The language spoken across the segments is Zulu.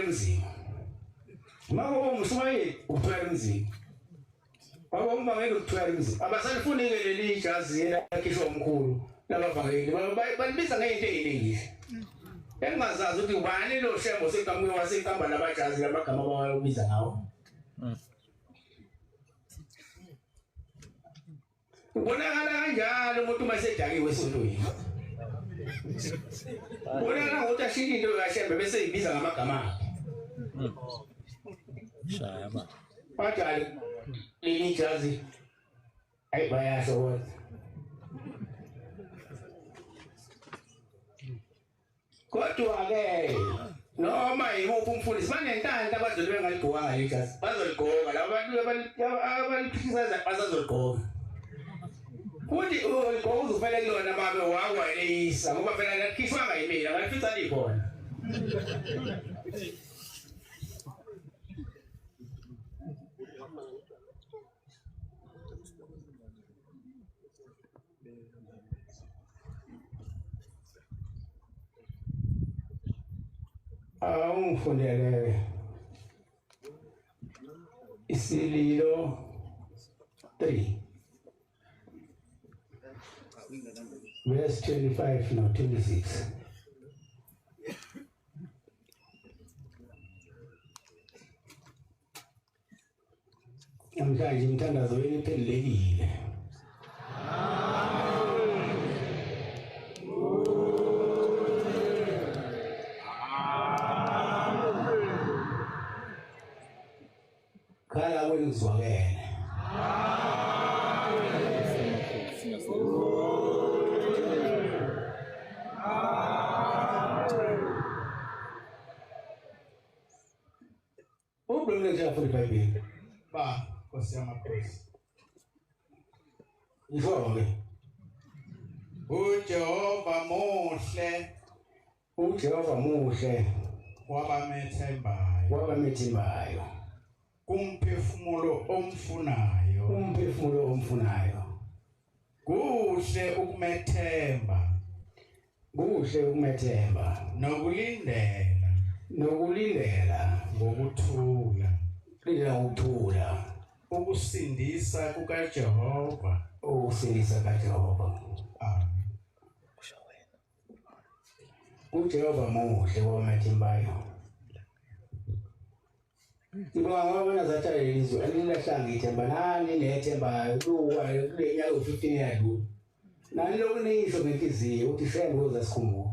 emzini mama umsumaye ukuthwala emzini baba umangele ukuthwala emzini abasalifuni ke leli jazi yena akhishwa umkhulu labavangeli balibiza ngeinto eziningi engazazi ukuthi ubani lo shembo sekamuye wasekamba labajazi lamagama abawabiza ngawo ubonakala kanjalo umuntu masedakiwe esontweni ubonakala ukuthi ashilo into kaShembe bese ibiza ngamagama shaya ba bajali leli jazi ayibayasho kodwa kodwa-ke noma yimuphi umfundisi banentanda abazolibe ngaligqoka ngale jazi bazoligqoka laba bantu abaliphikisa basazoligqoka futhi uligqoka uzufele kulona babe wakwayeleyisa ngoba phela lakhishwanga yimina ngalifica likhona ungifundele Isililo 3 verse 25 no 26 namhlanje imthandazo wenu iphelelekile khala kwenzwakene ubulungu njafuni iBhayibheli ba Nkosi yamakhosi ngizwe uJehova muhle wabamethembayo kumphefumulo omfunayo kuhle ukumethemba nokulindela ngokuthula ukusindisa kukaJehova amen uJehova muhle wabamethembayo Ibona zathi lelizwe alilahlanga ithemba nani nethemba kulenyaka u15 yadlula nani lokunisho ngenhliziyo uthi Shembe uzasikhumula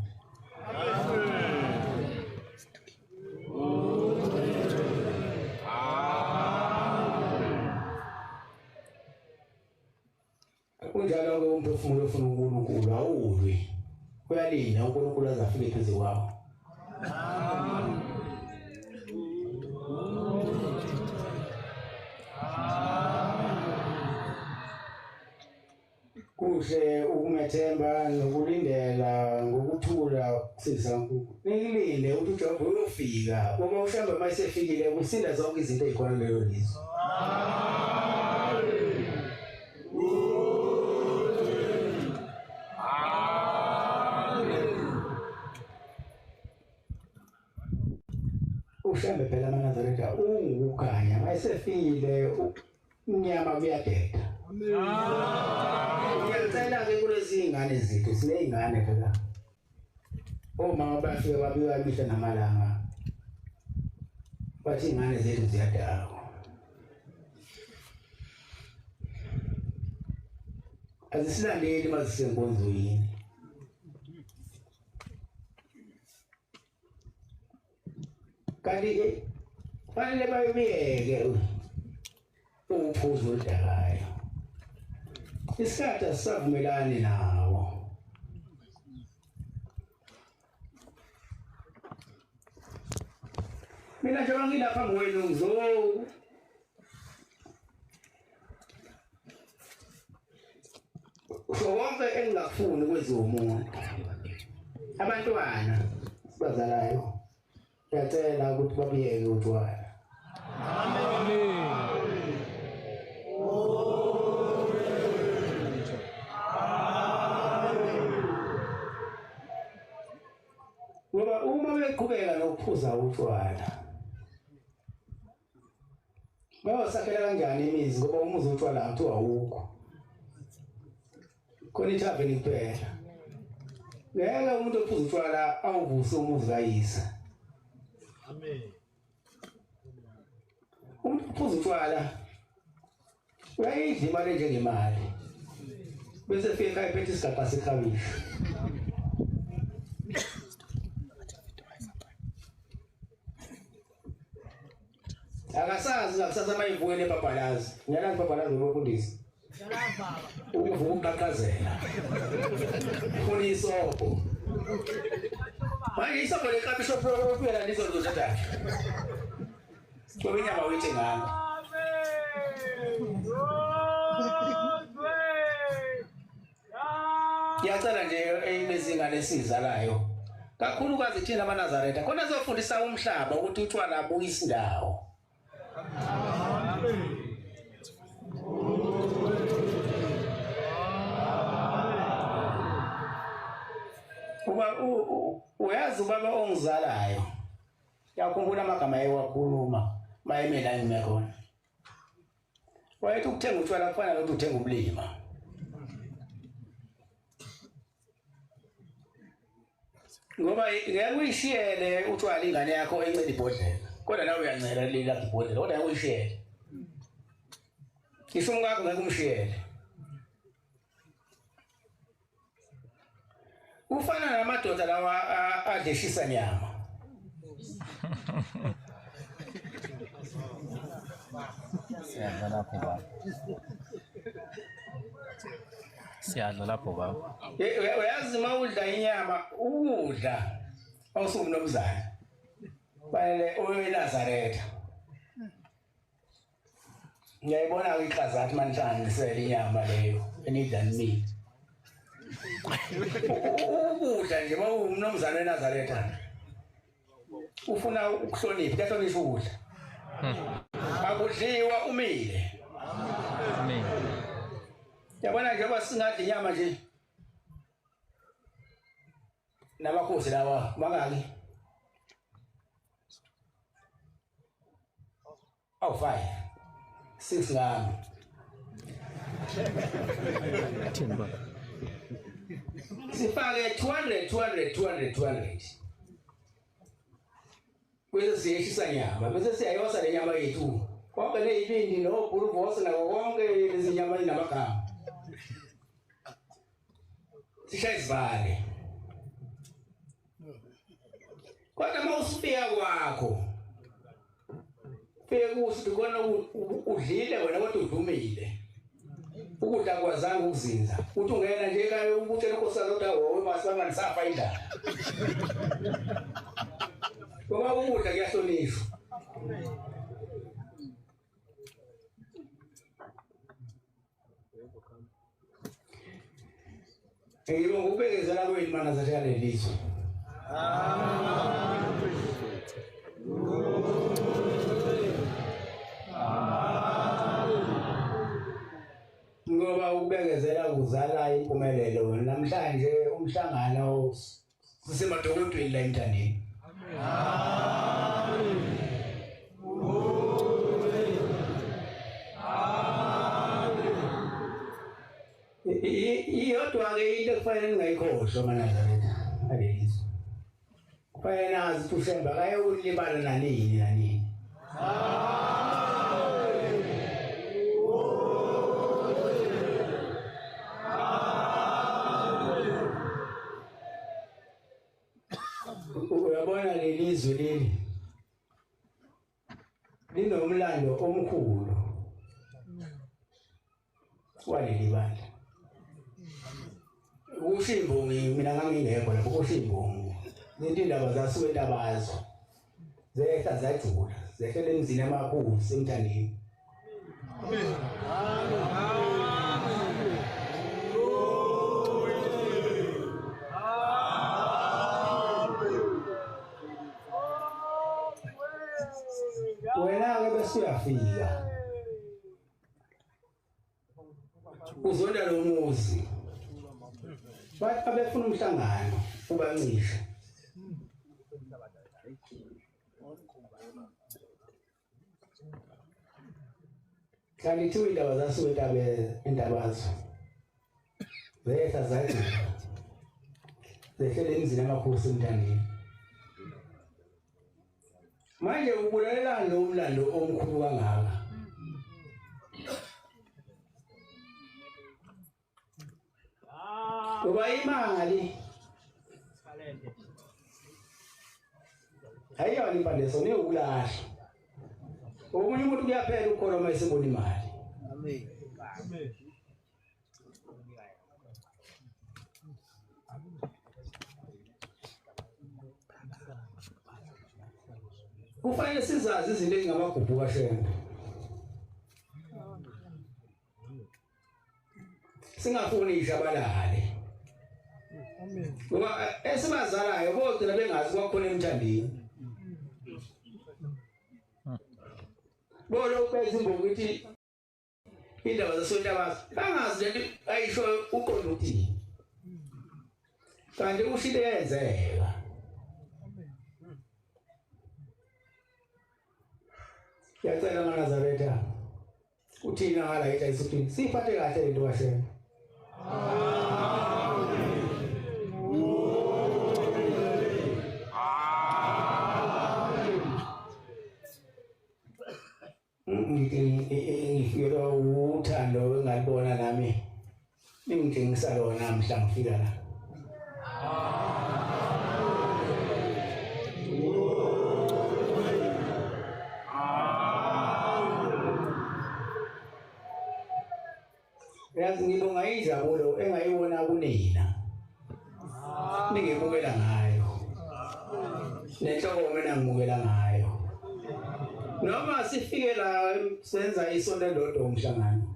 kunjalo ke umphefumulo ofuna uNkulunkulu awulwi uyalina uNkulunkulu azafike phezu kwawo kuhle ukumethemba nokulindela ngokuthula kusindisa uNkulunkulu nilinde ukuthi uJehova uyofika uma uShembe mayisefikile kusinda zonke izinto ezikhona lelo lizwe uShembe phela amaNazaretha ungukukhanya mayisefikile umnyama kuyadeda ngiyacela ke kulezi ingane zethu sineyingane phela omama bafike babiwa imihla namalanga bathi ingane zethu ziyadakwa azisilaleli mazisenkonzweni kanti fanele bayibiyeke uphuzo oludakayo isikhathi asisavumelani nawo mina nje ngilapha ngwenu ngizoku wonke engingafuni kwenziwa umuntu abantwana bazalayo ngiyacela ukuthi babiyeke utshwala amen ngoba uma beqhubeka nokuphuza utshwala bayosakhela kanjani imizi ngoba umuzi utshwala kuthiwa awukho khona ithaveni kuphela ngeke umuntu ophuza utshwala awuvuse umuzi kayise amen umuntu ophuza utshwala uyayidla imali njengemali bese fika ekhaya ephethe isigaba sekhabishi akasazi ngakusasa mayivukele ebhabhalazi ngiyalani ibhabhalazi ngokufundisa ukuvuka ukuqaqazela ufuna isobho manje isobho lekhabishi ofuyela lizo ndodathu ngoba inyama uyithenganga ngiyacela nje eyibezingane esizalayo kakhulukazi thina amaNazaretha khona sizofundisa umhlaba ukuthi utshwala abuyisa indawo uyazi ubaba ongizalayo yakhumbula amagama ewakhuluma mayemela ngimekhona wayethi ukuthenga utshwala kufana nokuthi uthenga umlima ngoba ngeke uyishiyele utshwala ingane yakho encela ibhodlela kodwa nawe uyancela leli ibhodlela kodwa ngeke uyishiyele isho umkakho ngeke umshiyele ufana namadoda lawa adleshisa nyama siyadla lapho baba uyazi mawudla inyama ukudla awusumnomzana fanele oweNazaretha ngiyayibona iqhazathi manihlanganisela inyama leyo enidla nini ukudla nje mawumnomzana weNazaretha ufuna ukuhlonipha kuyahlonishwa ukudla akudliwa umile amen yabona nje basingadla inyama nje namakhosi lawa mangaki awu 5 6 ngami themba sifake 200 bese siyeshisa nyama bese siyayosa le nyama yethu konke leyibindi nobhuluvosi nako konke lezi nyama inamagama sishaya isivale kodwa mawusifika kwakho fike kusithi khona udlile wena kodwa udumile ukudla kwazange ukuzinza uthi ungena nje ekhaya ukutshela unkosikazi ukuthi awowe masibanga nisafa indaba ngoba ukudla kuyahlonishwa ngibonga ukubekezela kwenu maNazaretha lelizwe ngoba ukubekezela kuzala impumelelo namhlanje umhlangano sisemadolobheni la emthandeni iyodwa-ke into kufanele ngingayikhohlwa maNazaretha alelizwe kufanele nazi ukuthi uShemba akayokulibala nanini uyabona lelizwe leli linomlando omkhulu waleli bandla uShimbongi mina ngangingekho lapho uShimbongi indaba zasuke intabazo zehla zajula zehlela emzini amakhulu semthandeni wena-ke bese uyafika uzonda lo muzi bathi abefuna umhlangano ubancishe kanti thiwe indaba zasuka indabazo zehla zathi zehlele emzini amakhosi emntandeni manje ubulelana nomlando omkhulu kangaka ngoba imali ayiyona impande sona iwukulahla omunye umuntu kuyaphela ukhona uma esebona imali amen kufanele sizazi izinto ezingamagugu kaShembe singafuni ishabalale ngoba esibazalayo bogcina bengazi kwakhona emthandeni bolo kwezi ngokuthi indaba zasontabazo bangazi lento ayisho uqondo uthini kanti ushilo yenzeka yacela nganazaretha uthina ngala ita isiphi siphathe kahle lento kaShembe ngifika uthando engalibona nami ningitshengisa lona mhla ngifika la yazi ngibonga injabulo engayibona kunina ningibukela ngayo nenhloko mina ngibukela ngayo noma sifike la senza isonto elilodwa umhlangano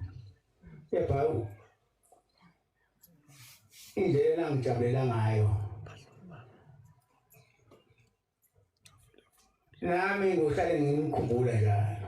kepha indlela engijabulela ngayo nami ngohlale ngimkhumbula njalo